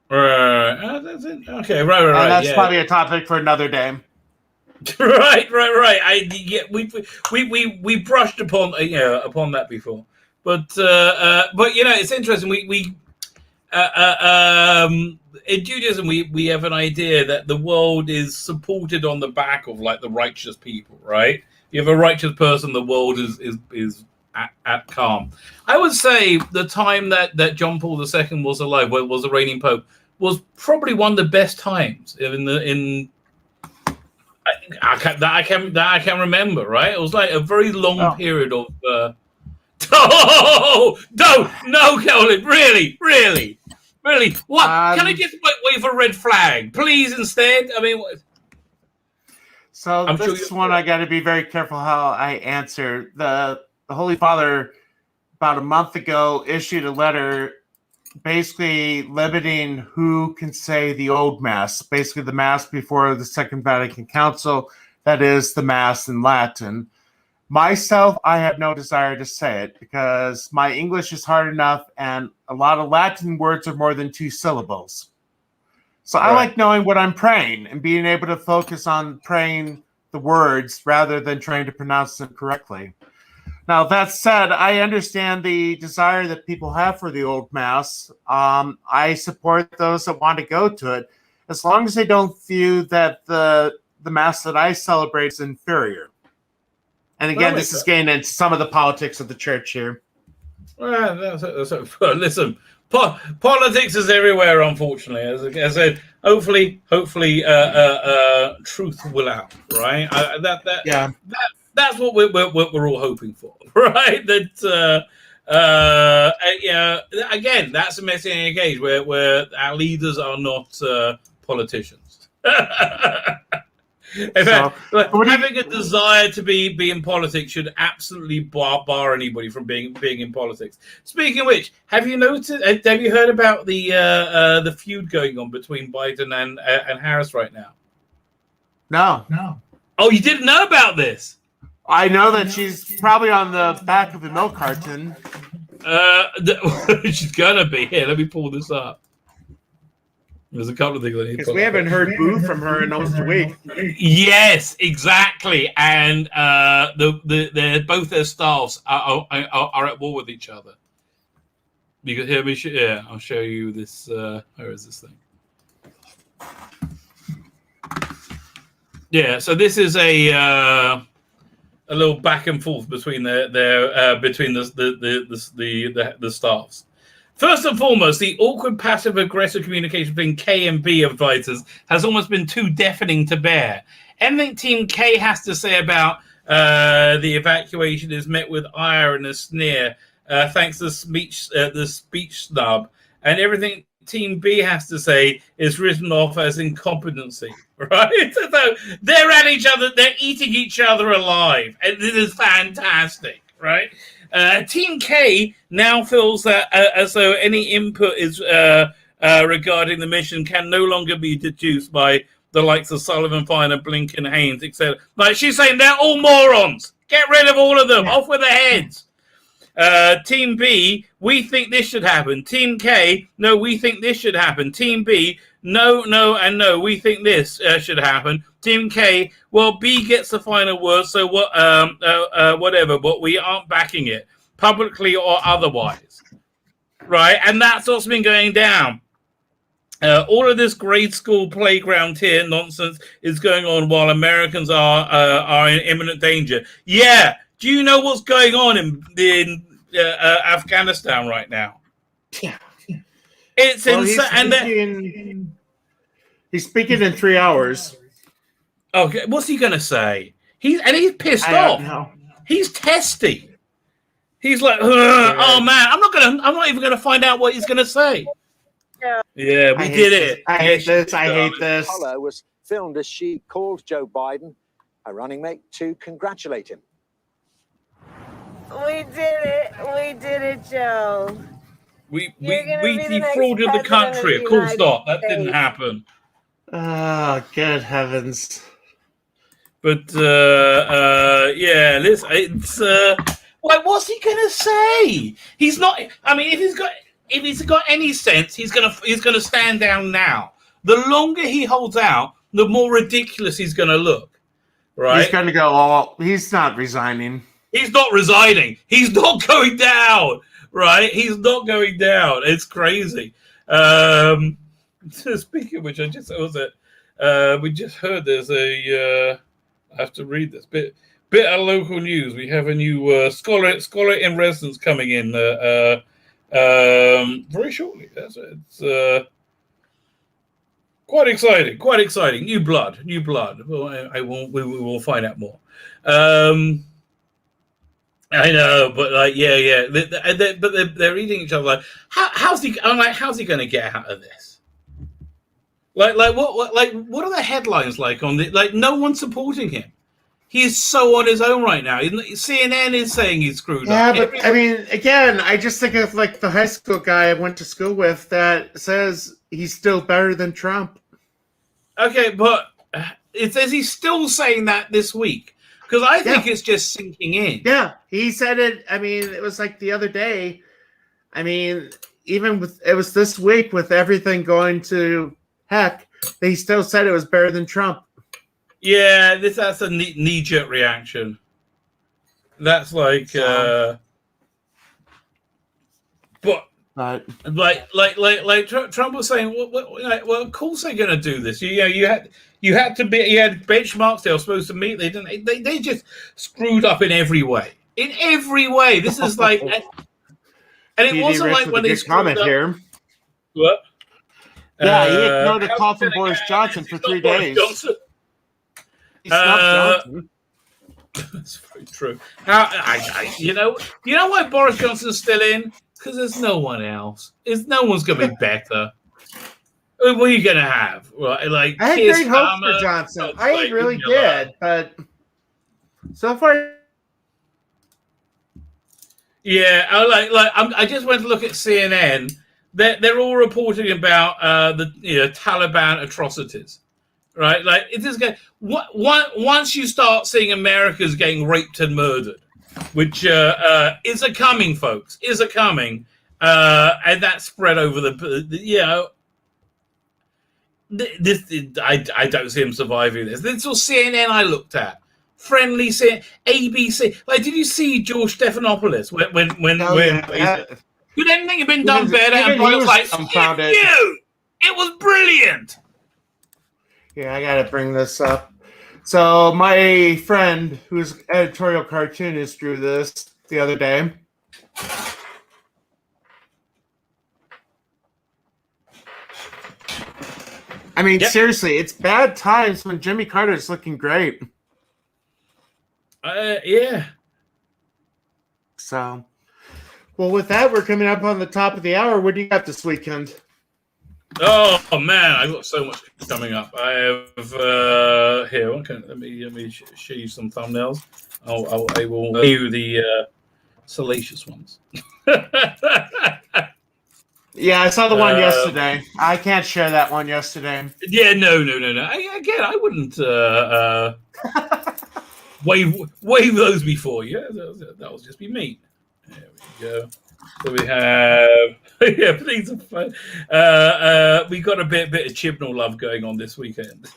Right. Okay. Right. And that's probably a topic for another day. Right. We brushed upon that before, but it's interesting. In Judaism we have an idea that the world is supported on the back of like the righteous people, right? You have a righteous person, the world is at calm. I would say the time that John Paul II was alive, was the reigning pope, was probably one of the best times I can remember, right? It was like a very long period of. No, Colin, really. What? Can I just wave a red flag, please? Instead, I mean. So this one, I got to be very careful how I answer. The Holy Father, about a month ago, issued a letter basically limiting who can say the old Mass, basically the Mass before the Second Vatican Council, that is the Mass in Latin. Myself, I have no desire to say it because my English is hard enough and a lot of Latin words are more than 2 syllables. So I like knowing what I'm praying and being able to focus on praying the words rather than trying to pronounce them correctly. Now, that said, I understand the desire that people have for the old Mass. I support those that want to go to it, as long as they don't view that the Mass that I celebrate is inferior. And again, this is getting into some of the politics of the church here. Well, listen, politics is everywhere, unfortunately. As I said, hopefully, truth will out, right? That's what we're all hoping for, right? That again, that's a messianic age where our leaders are not politicians. In fact, having a desire to be in politics should absolutely bar anybody from being in politics. Speaking of which, have you heard about the feud going on between Biden and Harris right now? No. Oh, you didn't know about this? I know that she's probably on the back of the milk carton. She's gonna be. Here, let me pull this up. There's a couple of things I need to because we haven't heard boo from her in almost a week. Yes, exactly, and both their staffs are at war with each other. Because here, I'll show you this. Where is this thing? Yeah, so this is a little back and forth between the staffs. First and foremost, the awkward passive-aggressive communication between K and B advisors has almost been too deafening to bear. Anything Team K has to say about the evacuation is met with ire and a sneer, thanks to the speech snub, and everything Team B has to say is written off as incompetency. Right? So they're at each other, they're eating each other alive, and this is fantastic, right? Team K now feels that as though any input is regarding the mission can no longer be deduced by the likes of Sullivan, Finer, Blinken, Haynes, etc. Like she's saying, they're all morons. Get rid of all of them. Yeah. Off with their heads. Team B, we think this should happen. Team K, no, we think this should happen. Team B, no, and no, we think this should happen. Team K, well, B gets the final word, so what? Whatever, but we aren't backing it publicly or otherwise, right? And that's what's been going down. All of this grade school playground here nonsense is going on while Americans are in imminent danger. Yeah, do you know what's going on in Afghanistan right now? Yeah, it's insane. He's speaking in 3 hours. Okay, what's he gonna say? He's pissed off. He's testy. He's like, oh man, I'm not even gonna find out what he's gonna say. Yeah, we did it. I hate this. Apollo was filmed as she called Joe Biden, her running mate, to congratulate him. We did it, Joe. We defrauded the country. Of course not. That didn't happen. Oh, good heavens. But yeah, it's like, what's he gonna say? He's not. I mean, if he's got any sense, he's gonna stand down now. The longer he holds out, the more ridiculous he's gonna look. Right? He's gonna go. Oh, he's not resigning. He's not resigning. He's not going down. Right? He's not going down. It's crazy. Speaking of which, we just heard there's a. I have to read this bit of local news. We have a new scholar in residence coming in very shortly. It's quite exciting. Quite exciting. New blood. Well, we will find out more. I know, but like, yeah. But they're eating each other. Like, how's he? I'm like, how's he going to get out of this? What are the headlines like on the? Like, no one's supporting him. He's so on his own right now. CNN is saying he's screwed up. Yeah, but I mean, again, I just think of like the high school guy I went to school with that says he's still better than Trump. Okay, but it says he's still saying that this week. Because I think it's just sinking in. Yeah, he said it. I mean, it was like the other day. I mean, even with it was this week with everything going to heck, they still said it was better than Trump. Yeah, that's a knee-jerk reaction. That's like, but like Trump was saying, well, of course they're going to do this. You had benchmarks they were supposed to meet. They didn't. They just screwed up in every way. In every way, this is like, and it wasn't like when they screwed up. Here. What? Yeah, he ignored a call from Boris Johnson for 3 days. He snubbed Johnson. That's very true. You know why Boris Johnson's still in? Because there's no one else. No one's going to be better. What are you going to have? Right? Like, I had great hopes for Johnson. I really did, but so far. Yeah, I just went to look at CNN. They're all reporting about the Taliban atrocities. Right, like it is going. Once you start seeing America's getting raped and murdered, which is a coming, folks, is a coming, and that spread over I don't see him surviving this. This was CNN I looked at, friendly CNN, ABC. Like, did you see George Stephanopoulos when could anything have been done better? And I was like, it was brilliant. Yeah, I gotta bring this up. So my friend, who's editorial cartoonist, drew this the other day. I mean, seriously, it's bad times when Jimmy Carter's looking great. Yeah. So, well, with that, we're coming up on the top of the hour. What do you got this weekend? Oh man, I've got so much coming up. I have here. Okay, let me show you some thumbnails. I will show you the salacious ones. Yeah, I saw the one yesterday. I can't share that one yesterday. Yeah, no. I wouldn't wave those before you. That will just be me. There we go. So we have please. We got a bit of Chibnall love going on this weekend.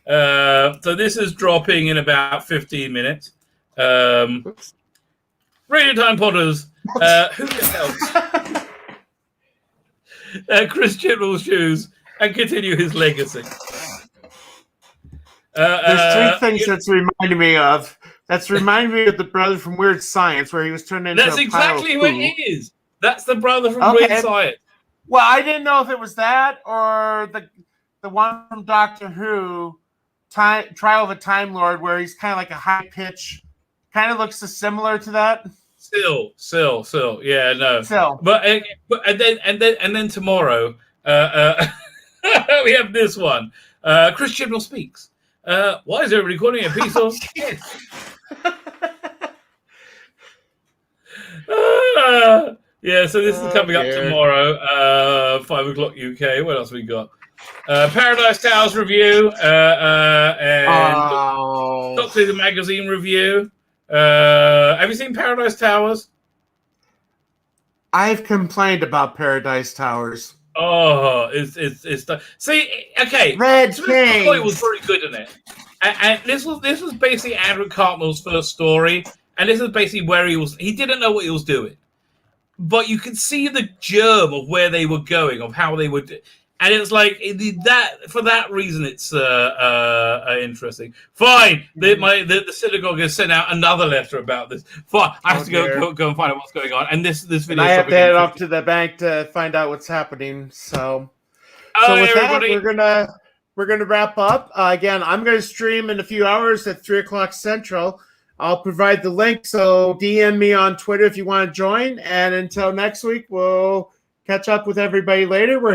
So this is dropping in about 15 minutes. Radio Time Potters. Who else? Chris Chibnall's shoes and continue his legacy. There's 3 things that's reminding me of. That's reminding me of the brother from Weird Science, where he was turned into. That's exactly what it is. That's the brother from Weird Science. Well, I didn't know if it was that or the one from Doctor Who, Trial of a Time Lord, where he's kind of like a high pitch, kind of looks similar to that. Still, yeah, no. Still, but and then tomorrow, we have this one. Chris Chibnall speaks. Why is everybody calling it a piece of shit? Yeah, so this is coming up tomorrow, 5 o'clock UK. What else we got? Paradise Towers review, and Doctor the Magazine review. Have you seen Paradise Towers? I've complained about Paradise Towers. Oh, it's see, okay. Red King. It was very good in it, and this was basically Andrew Cartmell's first story, and this is basically where he didn't know what he was doing, but you could see the germ of where they were going, of how they would, and it's like that for that reason it's interesting. Fine, the synagogue has sent out another letter about this. Fine, I have to go and find out what's going on. And this video. And I have to head off to the bank to find out what's happening. So with everybody. That, we're gonna wrap up. Again, I'm gonna stream in a few hours at 3:00 Central. I'll provide the link. So DM me on Twitter if you want to join. And until next week, we'll catch up with everybody later. We're